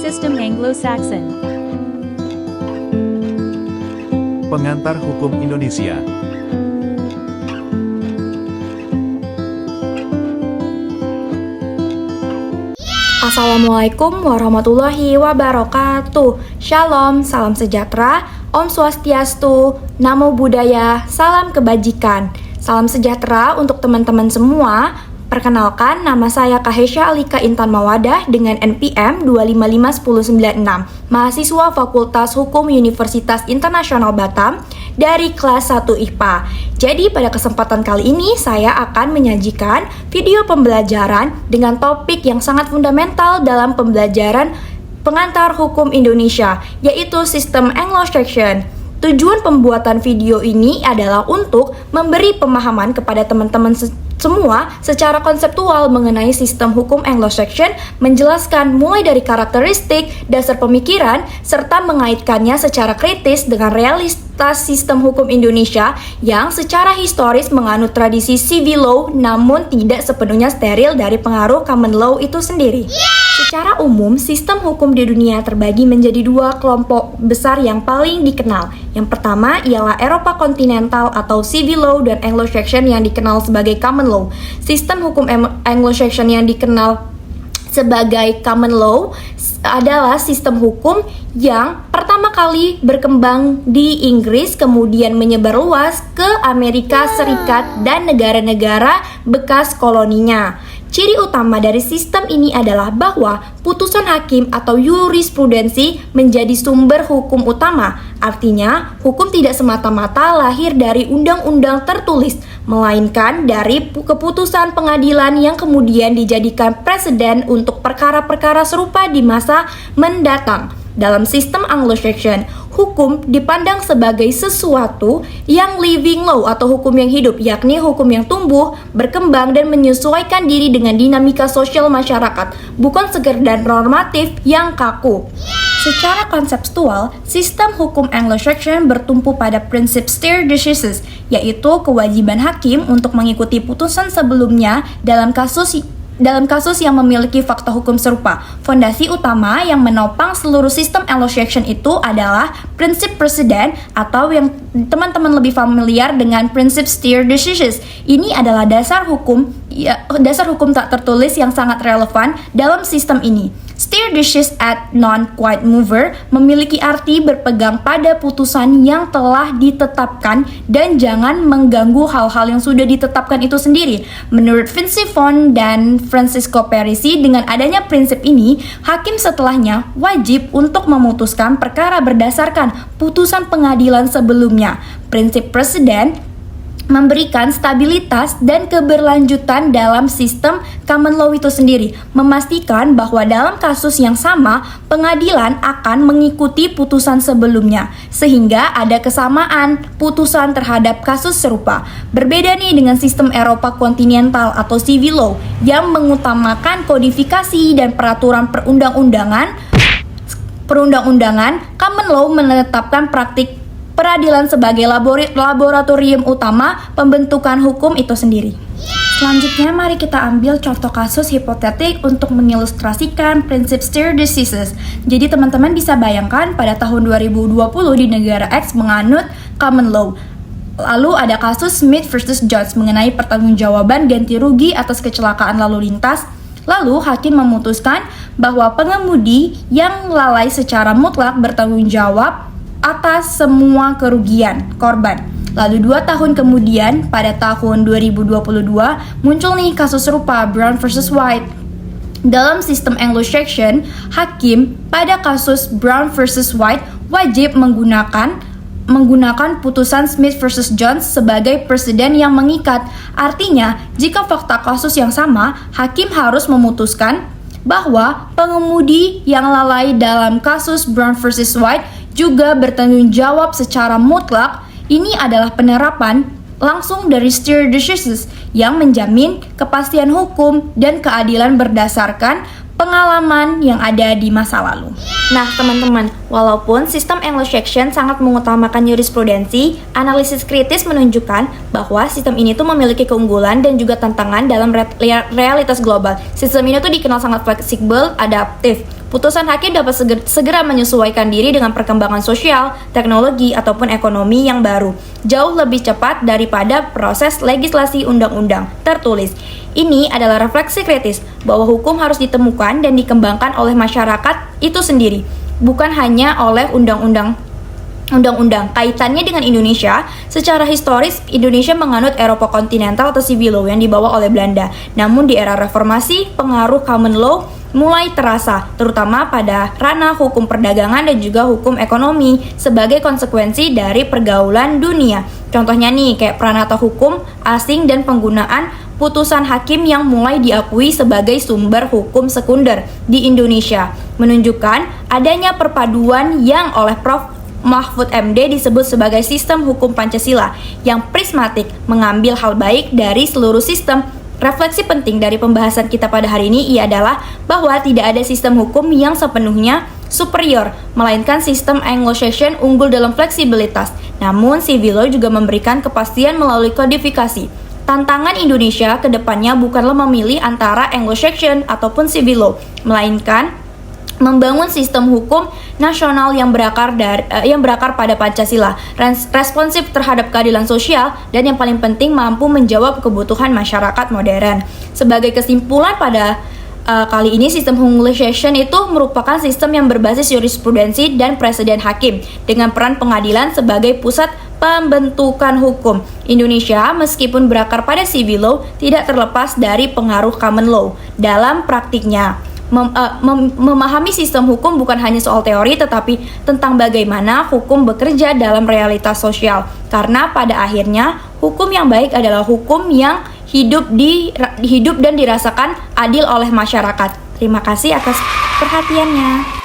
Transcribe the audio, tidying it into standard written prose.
Sistem Anglo-Saxon. Pengantar Hukum Indonesia. Assalamualaikum warahmatullahi wabarakatuh. Shalom, salam sejahtera, Om Swastiastu, Namo Buddhaya, salam kebajikan. Salam sejahtera untuk teman-teman semua. Perkenalkan, nama saya Kahesha Alika Intan Mawadah dengan NPM 2551096, mahasiswa Fakultas Hukum Universitas Internasional Batam dari kelas 1 IPA. Jadi pada kesempatan kali ini saya akan menyajikan video pembelajaran dengan topik yang sangat fundamental dalam pembelajaran pengantar hukum Indonesia, yaitu sistem Anglo-Saxon. Tujuan pembuatan video ini adalah untuk memberi pemahaman kepada teman-teman semua secara konseptual mengenai sistem hukum Anglo-Saxon, menjelaskan mulai dari karakteristik, dasar pemikiran, serta mengaitkannya secara kritis dengan realitas sistem hukum Indonesia yang secara historis menganut tradisi civil law namun tidak sepenuhnya steril dari pengaruh common law itu sendiri. Secara umum, sistem hukum di dunia terbagi menjadi dua kelompok besar yang paling dikenal. Yang pertama ialah Eropa kontinental atau civil law dan Anglo-Saxon yang dikenal sebagai common law. Sistem hukum Anglo-Saxon yang dikenal sebagai common law adalah sistem hukum yang pertama kali berkembang di Inggris, kemudian menyebar luas ke Amerika Serikat dan negara-negara bekas koloninya. Ciri utama dari sistem ini adalah bahwa putusan hakim atau jurisprudensi menjadi sumber hukum utama. Artinya, hukum tidak semata-mata lahir dari undang-undang tertulis, melainkan dari keputusan pengadilan yang kemudian dijadikan preseden untuk perkara-perkara serupa di masa mendatang. Dalam sistem Anglo-Saxon, hukum dipandang sebagai sesuatu yang living law atau hukum yang hidup, yakni hukum yang tumbuh, berkembang, dan menyesuaikan diri dengan dinamika sosial masyarakat, bukan sekedar normatif yang kaku. Secara konseptual, sistem hukum Anglo-Saxon bertumpu pada prinsip stare decisis, yaitu kewajiban hakim untuk mengikuti putusan sebelumnya dalam kasus yang memiliki fakta hukum serupa. Fondasi utama yang menopang seluruh sistem Anglo-Saxon itu adalah prinsip preseden atau yang teman-teman lebih familiar dengan prinsip stare decisis. Ini adalah dasar hukum tak tertulis yang sangat relevan dalam sistem ini. Stare decisis at non-quite mover memiliki arti berpegang pada putusan yang telah ditetapkan dan jangan mengganggu hal-hal yang sudah ditetapkan itu sendiri. Menurut Vince Vaughn dan Francisco Parisi, dengan adanya prinsip ini, hakim setelahnya wajib untuk memutuskan perkara berdasarkan putusan pengadilan sebelumnya. Prinsip preseden memberikan stabilitas dan keberlanjutan dalam sistem common law itu sendiri, memastikan bahwa dalam kasus yang sama, pengadilan akan mengikuti putusan sebelumnya, sehingga ada kesamaan putusan terhadap kasus serupa. Berbeda nih dengan sistem Eropa kontinental atau civil law yang mengutamakan kodifikasi dan peraturan perundang-undangan, common law menetapkan praktik peradilan sebagai laboratorium utama pembentukan hukum itu sendiri. Selanjutnya, mari kita ambil contoh kasus hipotetik untuk mengilustrasikan prinsip stare decisis. Jadi teman-teman bisa bayangkan pada tahun 2020 di negara X menganut common law. Lalu ada kasus Smith versus Jones mengenai pertanggungjawaban ganti rugi atas kecelakaan lalu lintas. Lalu hakim memutuskan bahwa pengemudi yang lalai secara mutlak bertanggung jawab atas semua kerugian korban. Lalu 2 tahun kemudian, pada tahun 2022, muncul nih kasus serupa, Brown versus White. Dalam sistem Anglo-Saxon, hakim pada kasus Brown versus White wajib menggunakan putusan Smith versus Jones sebagai preseden yang mengikat. Artinya, jika fakta kasus yang sama, hakim harus memutuskan bahwa pengemudi yang lalai dalam kasus Brown versus White juga bertanggung jawab secara mutlak. Ini adalah penerapan langsung dari stare decisis yang menjamin kepastian hukum dan keadilan berdasarkan pengalaman yang ada di masa lalu. Nah teman-teman, walaupun sistem Anglo-Saxon sangat mengutamakan jurisprudensi, analisis kritis menunjukkan bahwa sistem ini tuh memiliki keunggulan dan juga tantangan dalam realitas global. Sistem ini tuh dikenal sangat fleksibel, adaptif. Putusan hakim dapat segera menyesuaikan diri dengan perkembangan sosial, teknologi, ataupun ekonomi yang baru, jauh lebih cepat daripada proses legislasi undang-undang tertulis. Ini adalah refleksi kritis bahwa hukum harus ditemukan dan dikembangkan oleh masyarakat itu sendiri, bukan hanya oleh undang-undang. Kaitannya dengan Indonesia, secara historis Indonesia menganut Eropa kontinental atau civil law yang dibawa oleh Belanda. Namun di era reformasi, pengaruh common law mulai terasa, terutama pada ranah hukum perdagangan dan juga hukum ekonomi sebagai konsekuensi dari pergaulan dunia. Contohnya nih, kayak pranata hukum asing dan penggunaan putusan hakim yang mulai diakui sebagai sumber hukum sekunder di Indonesia, menunjukkan adanya perpaduan yang oleh Prof. Mahfud MD disebut sebagai sistem hukum Pancasila yang prismatik, mengambil hal baik dari seluruh sistem. Refleksi penting dari pembahasan kita pada hari ini adalah bahwa tidak ada sistem hukum yang sepenuhnya superior, melainkan sistem Anglo-Saxon unggul dalam fleksibilitas. Namun, civil law juga memberikan kepastian melalui kodifikasi. Tantangan Indonesia ke depannya bukanlah memilih antara Anglo-Saxon ataupun civil law, melainkan membangun sistem hukum nasional yang berakar pada Pancasila, responsif terhadap keadilan sosial, dan yang paling penting mampu menjawab kebutuhan masyarakat modern. Sebagai kesimpulan pada kali ini, sistem Anglo-Saxon itu merupakan sistem yang berbasis jurisprudensi dan presiden hakim dengan peran pengadilan sebagai pusat pembentukan hukum. Indonesia meskipun berakar pada civil law tidak terlepas dari pengaruh common law dalam praktiknya. Memahami sistem hukum bukan hanya soal teori, tetapi tentang bagaimana hukum bekerja dalam realitas sosial. Karena pada akhirnya, hukum yang baik adalah hukum yang hidup dan dirasakan adil oleh masyarakat. Terima kasih atas perhatiannya.